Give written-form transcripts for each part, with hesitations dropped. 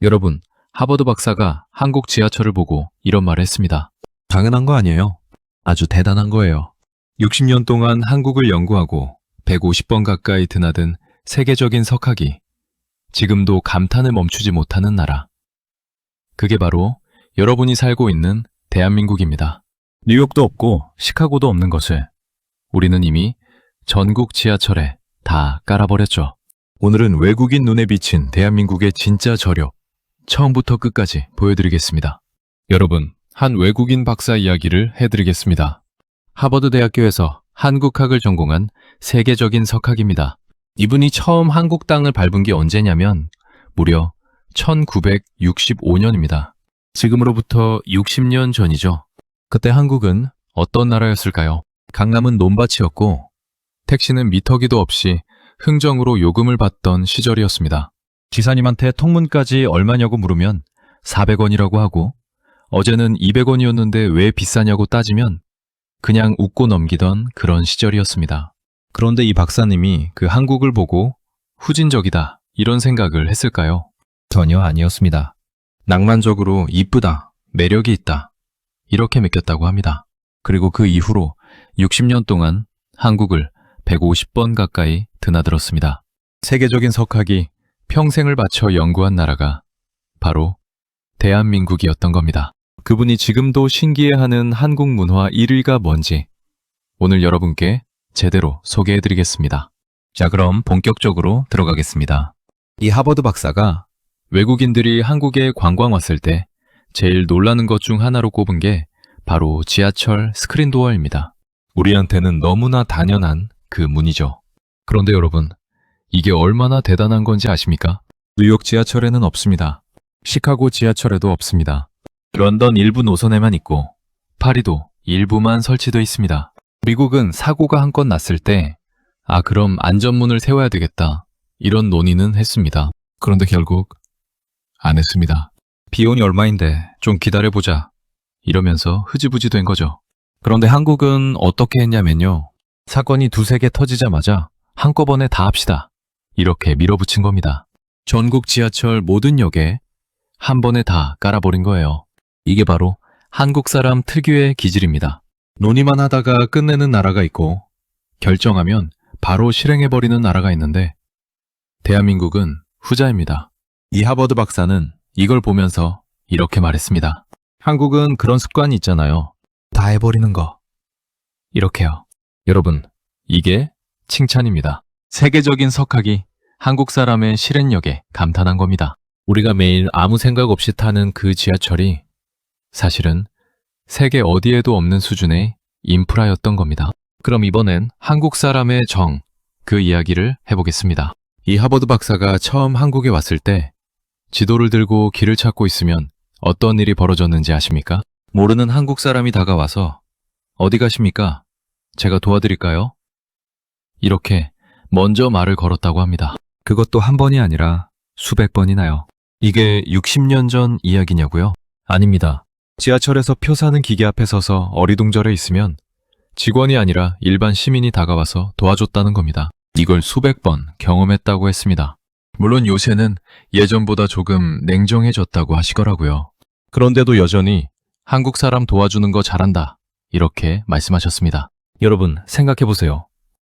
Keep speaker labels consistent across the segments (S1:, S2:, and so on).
S1: 여러분, 하버드 박사가 한국 지하철을 보고 이런 말을 했습니다.
S2: 당연한 거 아니에요. 아주 대단한 거예요.
S1: 60년 동안 한국을 연구하고 150번 가까이 드나든 세계적인 석학이 지금도 감탄을 멈추지 못하는 나라. 그게 바로 여러분이 살고 있는 대한민국입니다. 뉴욕도 없고 시카고도 없는 것을 우리는 이미 전국 지하철에 다 깔아버렸죠. 오늘은 외국인 눈에 비친 대한민국의 진짜 저력, 처음부터 끝까지 보여드리겠습니다. 여러분, 한 외국인 박사 이야기를 해드리겠습니다. 하버드 대학교에서 한국학을 전공한 세계적인 석학입니다. 이분이 처음 한국 땅을 밟은 게 언제냐면 무려 1965년입니다. 지금으로부터 60년 전이죠. 그때 한국은 어떤 나라였을까요? 강남은 논밭이었고 택시는 미터기도 없이 흥정으로 요금을 받던 시절이었습니다. 기사님한테 통문까지 얼마냐고 물으면 400원이라고 하고 어제는 200원이었는데 왜 비싸냐고 따지면 그냥 웃고 넘기던 그런 시절이었습니다. 그런데 이 박사님이 그 한국을 보고 후진적이다 이런 생각을 했을까요? 전혀 아니었습니다. 낭만적으로 이쁘다, 매력이 있다 이렇게 느꼈다고 합니다. 그리고 그 이후로 60년 동안 한국을 150번 가까이 드나들었습니다. 세계적인 석학이 평생을 바쳐 연구한 나라가 바로 대한민국이었던 겁니다. 그분이 지금도 신기해하는 한국 문화 1위가 뭔지 오늘 여러분께 제대로 소개해드리겠습니다. 자, 그럼 본격적으로 들어가겠습니다. 이 하버드 박사가 외국인들이 한국에 관광 왔을 때 제일 놀라는 것 중 하나로 꼽은 게 바로 지하철 스크린도어입니다. 우리한테는 너무나 당연한 그 문이죠. 그런데 여러분, 이게 얼마나 대단한 건지 아십니까? 뉴욕 지하철에는 없습니다. 시카고 지하철에도 없습니다. 런던 일부 노선에만 있고 파리도 일부만 설치되어 있습니다. 미국은 사고가 한 건 났을 때 그럼 안전문을 세워야 되겠다 이런 논의는 했습니다. 그런데 결국 안 했습니다. 비용이 얼마인데 좀 기다려보자 이러면서 흐지부지 된 거죠. 그런데 한국은 어떻게 했냐면요. 사건이 두세 개 터지자마자 한꺼번에 다 합시다 이렇게 밀어붙인 겁니다. 전국 지하철 모든 역에 한 번에 다 깔아버린 거예요. 이게 바로 한국 사람 특유의 기질입니다. 논의만 하다가 끝내는 나라가 있고 결정하면 바로 실행해버리는 나라가 있는데 대한민국은 후자입니다. 이 하버드 박사는 이걸 보면서 이렇게 말했습니다. 한국은 그런 습관이 있잖아요. 다 해버리는 거. 이렇게요. 여러분, 이게 칭찬입니다. 세계적인 석학이 한국 사람의 실행력에 감탄한 겁니다. 우리가 매일 아무 생각 없이 타는 그 지하철이 사실은 세계 어디에도 없는 수준의 인프라였던 겁니다. 그럼 이번엔 한국 사람의 정, 그 이야기를 해보겠습니다. 이 하버드 박사가 처음 한국에 왔을 때 지도를 들고 길을 찾고 있으면 어떤 일이 벌어졌는지 아십니까? 모르는 한국 사람이 다가와서 어디 가십니까? 제가 도와드릴까요? 이렇게 먼저 말을 걸었다고 합니다. 그것도 한 번이 아니라 수백 번이나요. 이게 60년 전 이야기냐고요? 아닙니다. 지하철에서 표 사는 기계 앞에 서서 어리둥절해 있으면 직원이 아니라 일반 시민이 다가와서 도와줬다는 겁니다. 이걸 수백 번 경험했다고 했습니다. 물론 요새는 예전보다 조금 냉정해졌다고 하시더라고요. 그런데도 여전히 한국 사람 도와주는 거 잘한다 이렇게 말씀하셨습니다. 여러분 생각해보세요.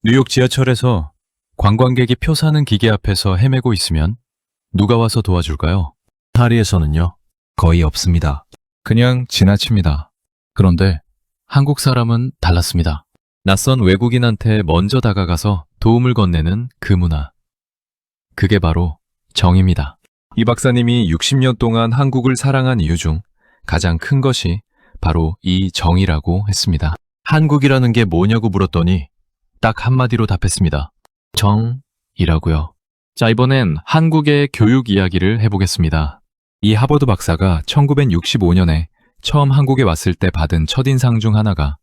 S1: 뉴욕 지하철에서 관광객이 표 사는 기계 앞에서 헤매고 있으면 누가 와서 도와줄까요? 파리에서는요, 거의 없습니다. 그냥 지나칩니다. 그런데 한국 사람은 달랐습니다. 낯선 외국인한테 먼저 다가가서 도움을 건네는 그 문화. 그게 바로 정입니다. 이 박사님이 60년 동안 한국을 사랑한 이유 중 가장 큰 것이 바로 이 정이라고 했습니다. 한국이라는 게 뭐냐고 물었더니 딱 한마디로 답했습니다. 정이라고요. 자, 이번엔 한국의 교육 이야기를 해보겠습니다. 이 하버드 박사가 1965년에 처음 한국에 왔을 때 받은 첫인상 중 하나가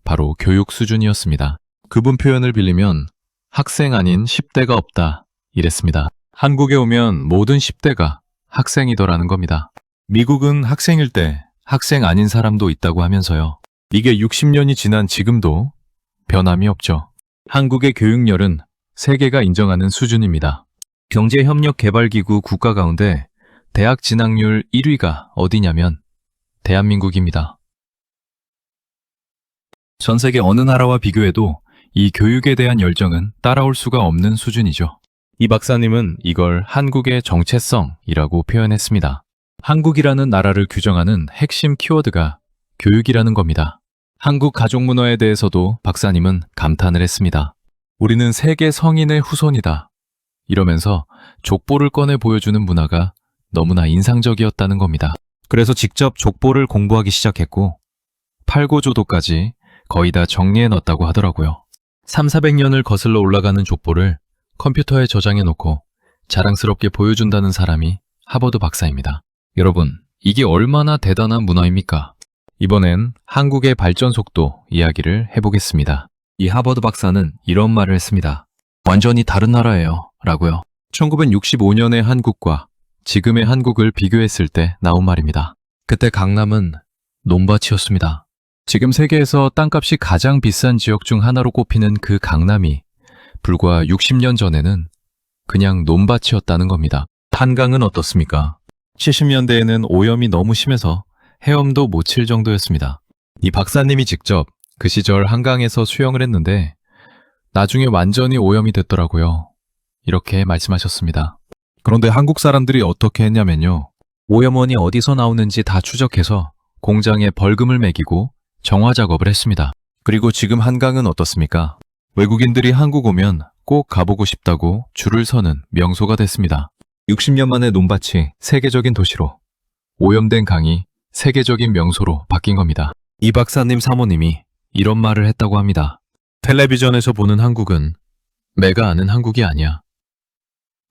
S1: 바로 교육 수준이었습니다. 그분 표현을 빌리면 학생 아닌 10대가 없다 이랬습니다. 한국에 오면 모든 10대가 학생이더라는 겁니다. 미국은 학생일 때 학생 아닌 사람도 있다고 하면서요. 이게 60년이 지난 지금도 변함이 없죠. 한국의 교육열은 세계가 인정하는 수준입니다. 경제협력개발기구 국가 가운데 대학 진학률 1위가 어디냐면 대한민국입니다. 전 세계 어느 나라와 비교해도 이 교육에 대한 열정은 따라올 수가 없는 수준이죠. 이 박사님은 이걸 한국의 정체성이라고 표현했습니다. 한국이라는 나라를 규정하는 핵심 키워드가 교육이라는 겁니다. 한국 가족 문화에 대해서도 박사님은 감탄을 했습니다. 우리는 세계 성인의 후손이다. 이러면서 족보를 꺼내 보여주는 문화가 너무나 인상적이었다는 겁니다. 그래서 직접 족보를 공부하기 시작했고 8고조도까지 거의 다 정리해 놨다고 하더라고요. 300~400년을 거슬러 올라가는 족보를 컴퓨터에 저장해 놓고 자랑스럽게 보여준다는 사람이 하버드 박사입니다. 여러분, 이게 얼마나 대단한 문화입니까? 이번엔 한국의 발전 속도 이야기를 해보겠습니다. 이 하버드 박사는 이런 말을 했습니다. 완전히 다른 나라예요. 라고요. 1965년의 한국과 지금의 한국을 비교했을 때 나온 말입니다. 그때 강남은 논밭이었습니다. 지금 세계에서 땅값이 가장 비싼 지역 중 하나로 꼽히는 그 강남이 불과 60년 전에는 그냥 논밭이었다는 겁니다. 한강은 어떻습니까? 70년대에는 오염이 너무 심해서 헤엄도 못 칠 정도였습니다. 이 박사님이 직접 그 시절 한강에서 수영을 했는데 나중에 완전히 오염이 됐더라고요. 이렇게 말씀하셨습니다. 그런데 한국 사람들이 어떻게 했냐면요. 오염원이 어디서 나오는지 다 추적해서 공장에 벌금을 매기고 정화 작업을 했습니다. 그리고 지금 한강은 어떻습니까? 외국인들이 한국 오면 꼭 가보고 싶다고 줄을 서는 명소가 됐습니다. 60년 만에 논밭이 세계적인 도시로, 오염된 강이 세계적인 명소로 바뀐 겁니다. 이 박사님 사모님이 이런 말을 했다고 합니다. 텔레비전에서 보는 한국은 내가 아는 한국이 아니야.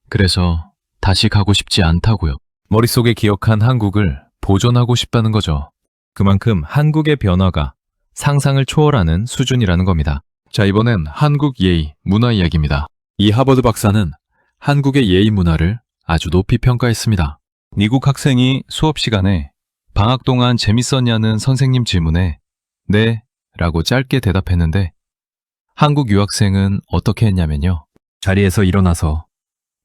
S1: 그래서 다시 가고 싶지 않다고요. 머릿속에 기억한 한국을 보존하고 싶다는 거죠. 그만큼 한국의 변화가 상상을 초월하는 수준이라는 겁니다. 자, 이번엔 한국 예의, 문화 이야기입니다. 이 하버드 박사는 한국의 예의 문화를 아주 높이 평가했습니다. 미국 학생이 수업 시간에 방학 동안 재밌었냐는 선생님 질문에 네 라고 짧게 대답했는데 한국 유학생은 어떻게 했냐면요. 자리에서 일어나서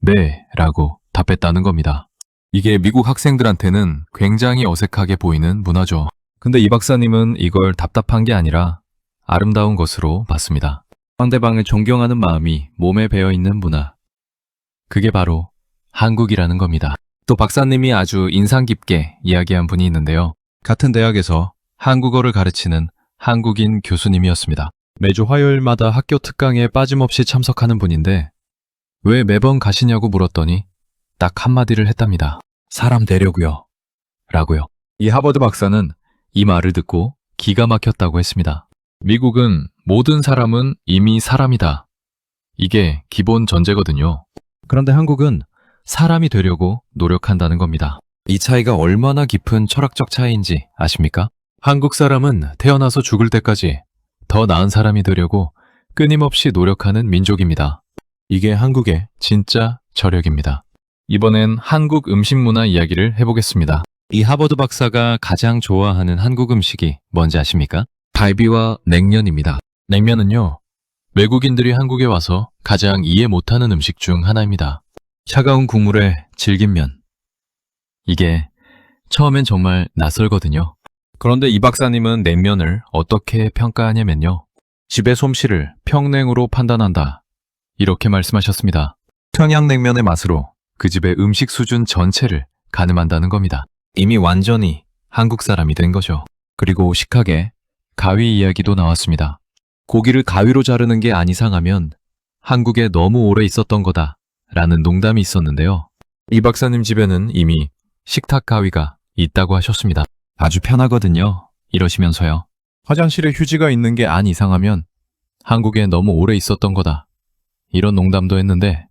S1: 네 라고 답했다는 겁니다. 이게 미국 학생들한테는 굉장히 어색하게 보이는 문화죠. 근데 이 박사님은 이걸 답답한 게 아니라 아름다운 것으로 봤습니다. 상대방을 존경하는 마음이 몸에 배어있는 문화. 그게 바로 한국이라는 겁니다. 또 박사님이 아주 인상 깊게 이야기한 분이 있는데요. 같은 대학에서 한국어를 가르치는 한국인 교수님이었습니다. 매주 화요일마다 학교 특강에 빠짐없이 참석하는 분인데 왜 매번 가시냐고 물었더니 딱 한마디를 했답니다. 사람 되려고요. 라고요. 이 하버드 박사는 이 말을 듣고 기가 막혔다고 했습니다. 미국은 모든 사람은 이미 사람이다. 이게 기본 전제거든요. 그런데 한국은 사람이 되려고 노력한다는 겁니다. 이 차이가 얼마나 깊은 철학적 차이인지 아십니까? 한국 사람은 태어나서 죽을 때까지 더 나은 사람이 되려고 끊임없이 노력하는 민족입니다. 이게 한국의 진짜 저력입니다. 이번엔 한국 음식 문화 이야기를 해보겠습니다. 이 하버드 박사가 가장 좋아하는 한국 음식이 뭔지 아십니까? 갈비와 냉면입니다. 냉면은요, 외국인들이 한국에 와서 가장 이해 못하는 음식 중 하나입니다. 차가운 국물에 질긴 면. 이게 처음엔 정말 낯설거든요. 그런데 이 박사님은 냉면을 어떻게 평가하냐면요. 집의 솜씨를 평냉으로 판단한다. 이렇게 말씀하셨습니다. 평양냉면의 맛으로 그 집의 음식 수준 전체를 가늠한다는 겁니다. 이미 완전히 한국 사람이 된 거죠. 그리고 식학에 가위 이야기도 나왔습니다. 고기를 가위로 자르는 게 안 이상하면 한국에 너무 오래 있었던 거다 라는 농담이 있었는데요. 이 박사님 집에는 이미 식탁 가위가 있다고 하셨습니다. 아주 편하거든요. 이러시면서요. 화장실에 휴지가 있는 게 안 이상하면 한국에 너무 오래 있었던 거다. 이런 농담도 했는데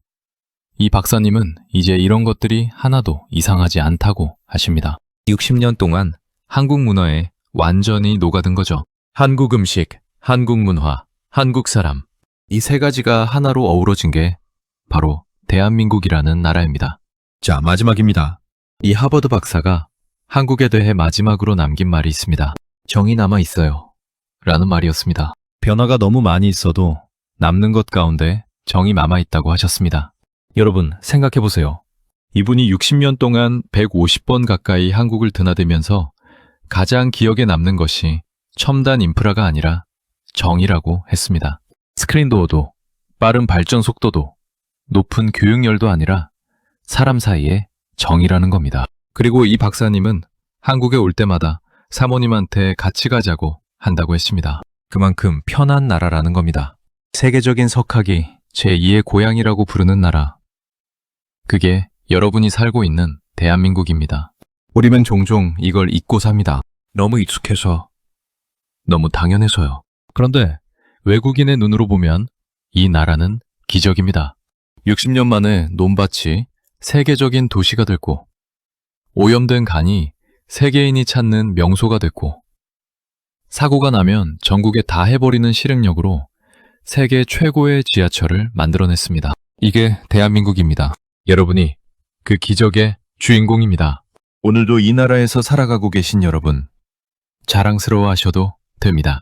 S1: 이 박사님은 이제 이런 것들이 하나도 이상하지 않다고 하십니다. 60년 동안 한국 문화에 완전히 녹아든 거죠. 한국 음식, 한국 문화, 한국 사람. 이 세 가지가 하나로 어우러진 게 바로 대한민국이라는 나라입니다. 자, 마지막입니다. 이 하버드 박사가 한국에 대해 마지막으로 남긴 말이 있습니다. 정이 남아 있어요. 라는 말이었습니다. 변화가 너무 많이 있어도 남는 것 가운데 정이 남아 있다고 하셨습니다. 여러분, 생각해 보세요. 이분이 60년 동안 150번 가까이 한국을 드나들면서 가장 기억에 남는 것이 첨단 인프라가 아니라 정이라고 했습니다. 스크린도어도, 빠른 발전 속도도, 높은 교육열도 아니라 사람 사이의 정이라는 겁니다. 그리고 이 박사님은 한국에 올 때마다 사모님한테 같이 가자고 한다고 했습니다.
S2: 그만큼 편한 나라라는 겁니다.
S1: 세계적인 석학이 제2의 고향이라고 부르는 나라. 그게 여러분이 살고 있는 대한민국입니다. 우리는 종종 이걸 잊고 삽니다. 너무 익숙해서, 너무 당연해서요. 그런데 외국인의 눈으로 보면 이 나라는 기적입니다. 60년 만에 논밭이 세계적인 도시가 됐고, 오염된 간이 세계인이 찾는 명소가 됐고, 사고가 나면 전국에 다 해버리는 실행력으로 세계 최고의 지하철을 만들어냈습니다. 이게 대한민국입니다. 여러분이 그 기적의 주인공입니다. 오늘도 이 나라에서 살아가고 계신 여러분, 자랑스러워 하셔도 됩니다.